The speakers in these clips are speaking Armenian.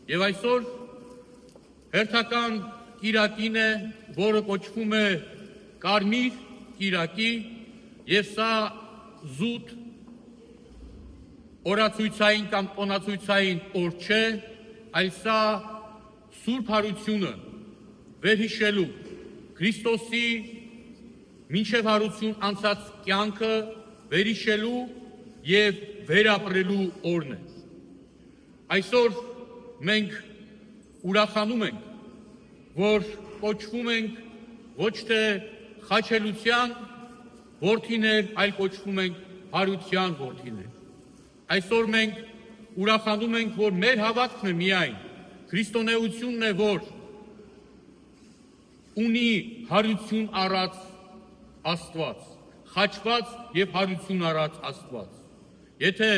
Եվ այսօր հերթական կիրակին է, որը կոչվում է Կարմիր կիրակի, եւ սա զուտ օրացույցային կամ տոնացույցային օր չէ, այլ սա Սուրբ Հարությունը վերհիշելու Քրիստոսի մինչև հարություն անցած կյանքը վերհիշելու եւ վերապրելու օրն է։ Այսօր մենք ուրախանում ենք, որ կոչվում ենք ոչ թե խաչելության որդիներ, այլ կոչվում ենք հարության որդիներ։ Այսօր մենք ուրախանում ենք, որ մեր հավատքն է միայն քրիստոնեությունն է, որ ունի հարություն առած Աստված, խաչված եւ հարություն առած Աստված։ Եթե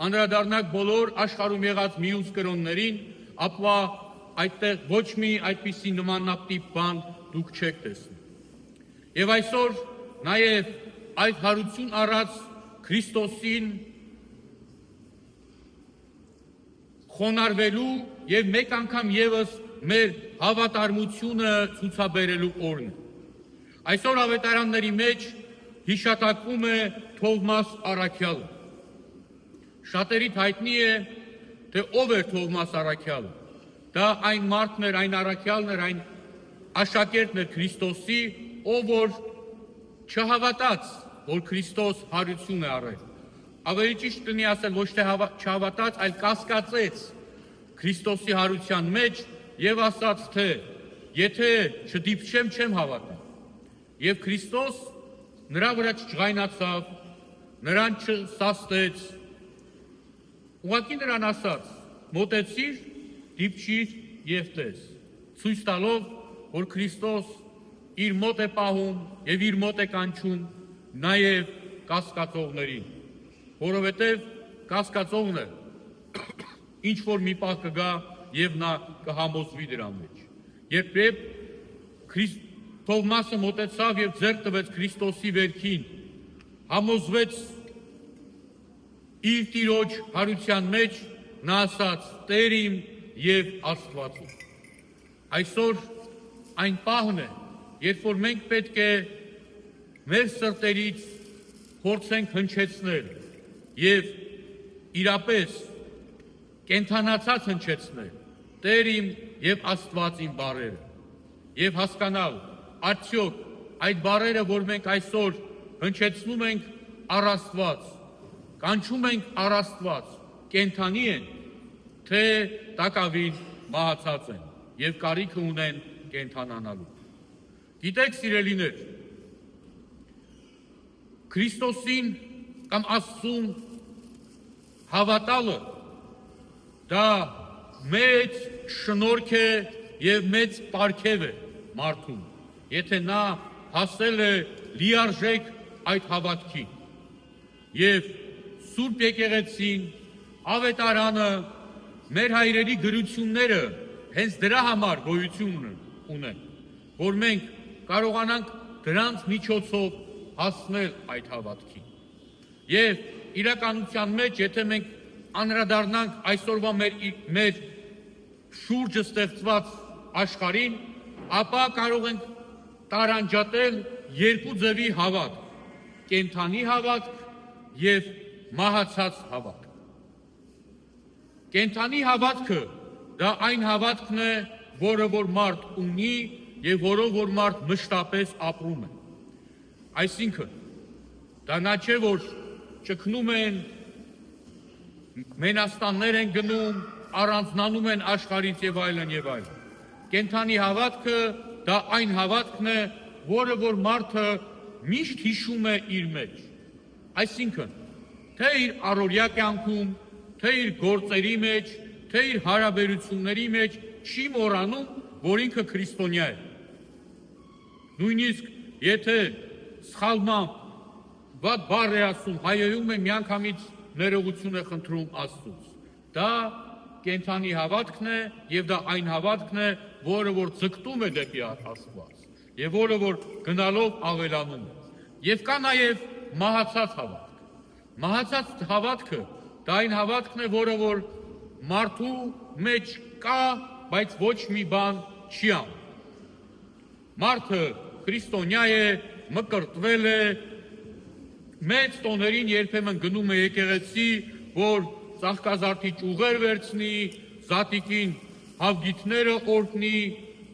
անդրադառնանք բոլոր աշխարհում եղած մյուս կրոններին, ապա այդտեղ ոչ մի այդպիսի նմանատիպ բան դուք չեք տեսնի։ Եվ այսօր նաև այդ հարություն առած Քրիստոսին խոնարհվելու եւ մեկ անգամ եւս մեր հավատարմությունը ցուցաբերելու օրն է։ Այսօր ավետարանների մեջ հիշատակվում է Թովմաս առաքյալը։ Շատերիդ հայտնի է, թե ով էր Թովմաս առաքյալը։ Դա այն մարդն էր, այն առաքյալն էր, այն աշակերտն էր Քրիստոսի, ով որ չհավատաց, որ Քրիստոս հարություն է առել։ Ավելի ճիշտ կլինի ասել, ոչ թե չհավատաց, այլ կասկածեց Քրիստոսի հարության մեջ եւ ասաց, թե եթե չդիպչեմ, չեմ հավատա։ Եվ Քրիստոս նրա վրա չջղայնացավ, նրան չսաստեց, ուղղակի նրան ասաց. մոտեցիր, դիպչիր եւ տես, ցույց տալով, որ Քրիստոս իր մոտ է պահում եւ իր մոտ է կանչում նաեւ կասկածողներին, որովհետեւ կասկածողն է ինչ որ մի պահ կգա եւ նա կհամոզվի դրա մեջ։ Երբ Թովմասը մոտեցավ եւ ձեռք տվեց Քրիստոսի վերքին, համոզվեց իր տիրոջ հարության մեջ, նա ասաց. Տեր իմ եւ Աստված իմ։ Այսօր այն պահն է, երբ որ մենք պետք է մեր սրտերից փորձենք հնչեցնել եւ իրապես կենթանացած հնչեցնել Տեր իմ եւ Աստված իմ բառերը եւ հասկանալ արդյոք այդ բառերը, որ մենք այսօր հնչեցնում ենք առ Աստված, կանչում ենք առ Աստված, կենթանի են, թե տակավին մահացած են եւ կարիքը ունեն կենթանանալու։ Գիտեք, սիրելիներ, Քրիստոսին կամ Աստծուն հավատալը դա մեծ շնորհք է եւ մեծ պարգև է մարդուն, եթե նա հասել է լիարժեք այդ հավատքին։ Եվ Սուրբ եկեղեցին, ավետարանը, մեր հայրերի գրությունները հենց դրա համար գոյություն ունեն, որ մենք կարողանանք դրանց միջոցով հասնել այդ հավատքին։ Եվ իրականության մեջ, եթե մենք անդրադառնանք այսօրվա մեր շուրջը ստեղծված աշխարհին, ապա կարող ենք տարանջատել երկու ձևի հավատք՝ կենթանի հավատք եւ մահացած հավատք։ Կենթանի հավատքը դա այն հավատքն է, որը որ մարդ ունի եւ որով որ մարդ մշտապես ապրում է։ Այսինքն, դա նա չէ, որ ճգնում են, մենաստաններ են գնում, առանձնանում են աշխարհից եւ այլն եւ այլն։ Կենթանի հավատքը դա այն հավատքն է, որը որ մարդը միշտ հիշում է իր մեջ։ Այսինքն, թե իր առօրյա կյանքում, թե իր գործերի մեջ, թե իր հարաբերությունների մեջ չի մոռանում, որ ինքը քրիստոնյա է։ Նույնիսկ եթե սխալմամբ վատ բառ է ասում, հայերում է միանգամից ներողություն է խնդրում Աստծուց։ Դա կենթանի հավատքն է եւ դա այն հավատքն է, որը որ ձգտում է դեպի Աստված եւ որը որ գնալով ավելանում է։ Եվ կա նաեւ մահացած հավատք։ Մահացած հավատքը դա այն հավատքն է, որը որ մարդու մեջ կա, բայց ոչ մի բան չի անում։ Մարդը քրիստոնյա է, մկրտվել է, մեծ տոներին երբեմն գնում է եկեղեցի, որ ծաղկազարդի ճյուղեր վերցնի, զատիկին հավգիթները օրհնի,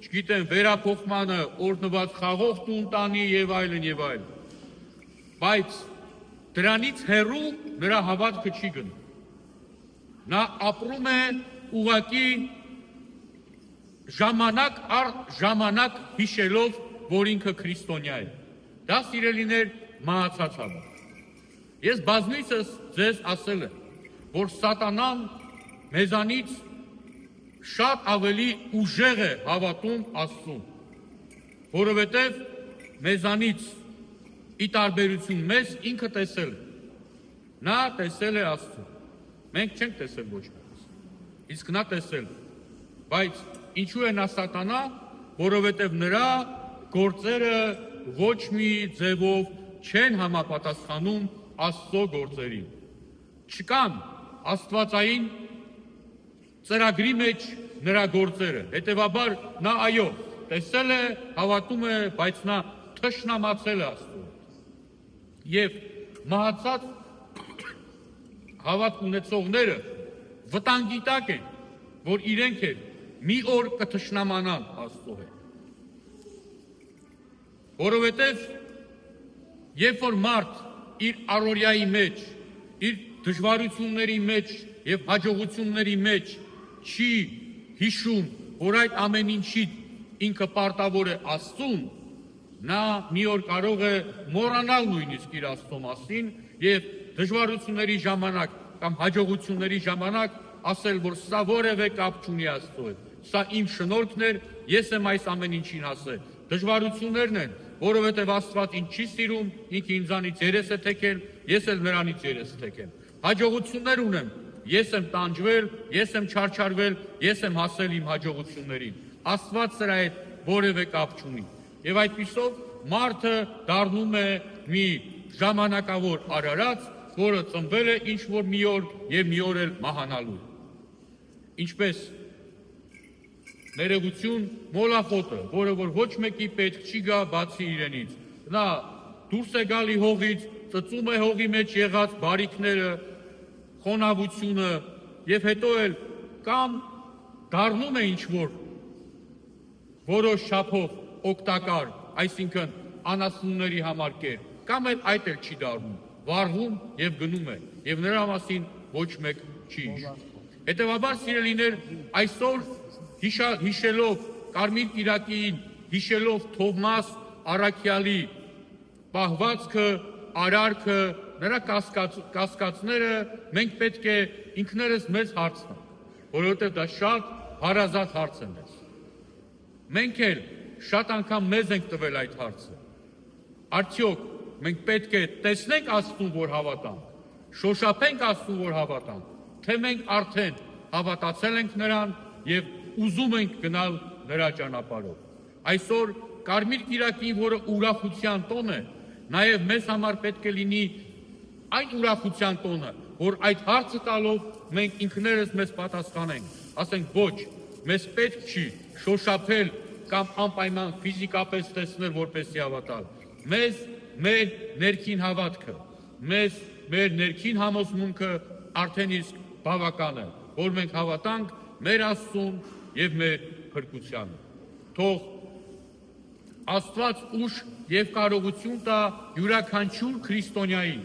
չգիտեմ, վերափոխմանը օրհնված խաղող տուն տանի եւ այլն եւ այլն։ Բայց դրանից հեռու նրա հավատքը չի գնում։ Նա ապրում է ուղղակի ժամանակ առ ժամանակ հիշելով, որ ինքը քրիստոնյա է։ Դա սիրելիներ մահացած հավատ։ Ես բազմիցս ձեզ ասել եմ, որ սատանան մեզանից շատ ավելի ուժեղ է հավատում Աստծուն, որովհետև մեզանից ի տարբերություն մեզ ինքը տեսել է։ Նա տեսել է Աստծուն։ Մենք չենք տեսել ոչ մեկ։ Իսկ նա տեսել է։ Բայց ինչու է նա սատանա, որովհետև նրա գործերը ոչ մի ձևով չեն համապատասխանում Աստծո գործերին։ Չկան աստվածային ծրագրի մեջ նրա գործերը։ Հետևաբար նա այո, տեսել է, հավատում է, բայց նա թշնամացել է Աստծո։ Եվ մահացած հավատ ունեցողները վտանգի տակ են, որ իրենք էլ մի օր կթշնամանան Աստծո հետ։ Որովհետև երբ որ մարդ իր առօրյայի մեջ, իր դժվարությունների մեջ եւ հաջողությունների մեջ չի հիշում, որ այդ ամեն ինչի ինքը պարտավոր է Աստծուն, նա մի օր կարող է մոռանալ նույնիսկ իր Աստծո մասին եւ դժվարությունների ժամանակ կամ հաջողությունների ժամանակ ասել, որ սա որևէ կապ չունի Աստծո հետ։ Սա իմ շնորհքն էր, ես եմ այս ամեն ինչին հասել։ Դժվարություններն են, որովհետև Աստված ինձ չի սիրում, ինքը ինձանից երես է թեքել, ես էլ նրանից երես թեքեմ։ Հաջողություններ ունեմ, ես եմ տանջվել, ես եմ չարչարվել, ես եմ հասել իմ հաջողություններին։ Աստված սրա հետ որևէ կապ չունի։ Եվ այդպիսով մարդը դառնում է մի ժամանակավոր արարած, որը ծնվել է ինչ-որ մի օր եւ մի օր էլ մահանալու։ Ինչպես ներողություն մոլախոտը, որը որ ոչ մեկի պետք չի գա բացի իրենից։ Նա դուրս է գալի հողից, ծծում է հողի մեջ եղած բարիքները, խոնավությունը եւ հետո էլ կամ դառնում է ինչ-որ որոշ չափով օգտակար, այսինքն անասունների համար կեր, կամ էլ այդ էլ չի դառնում, վառվում եւ գնում է, եւ նրա մասին ոչ մեկ չի հիշում։ Հետևաբար սիրելիներ, այսօր հիշելով Կարմիր կիրակին, հիշելով Թովմաս Առաքյալի պահվածքը, արարքը, նրա կասկածները, մենք պետք է ինքներս մեզ հարցնենք, որովհետև դա շատ հարազատ հարց է մեզ։ Մենք էլ շատ անգամ մեզ ենք տվել այդ հարցը։ Արդյոք մենք պետք է տեսնենք Աստծուն, որ հավատանք, շոշափենք Աստծուն, որ հավատանք, թե մենք արդեն հավատացել ենք նրան եւ ուզում ենք գնալ նրա ճանապարհով։ Այսօր Կարմիր կիրակին, որը ուրախության տոն է, նաեւ մեզ համար պետք է լինի այն ուրախության տոնը, որ այդ հարցը տալով մենք ինքներս մեզ պատասխանենք, ասենք ոչ, մեզ պետք չի շոշափել կամ անպայման ֆիզիկապես տեսնել, որպեսզի հավատալ։ Մեզ մեր ներքին հավատքը, մեզ մեր ներքին համոզմունքը արդեն իսկ բավական է, որ մենք հավատանք մեր Աստծուն եւ մեր փրկությանը։ Թող Աստված ուժ եւ կարողություն տա յուրաքանչյուր քրիստոնյային,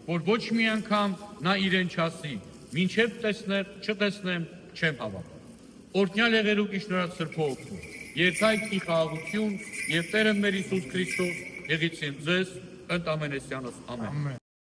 որ ոչ մի անգամ նա իրեն չասի, մինչև չտեսնեմ, չեմ հավատա։ Օրհնյալ եղերուկ իշնորհած Սրբո օգնում, երթայք ի խաղաղություն եւ Տերը մեր Հիսուս Քրիստոս եղիցին ձեզ ընտամենեսյանս ամեն։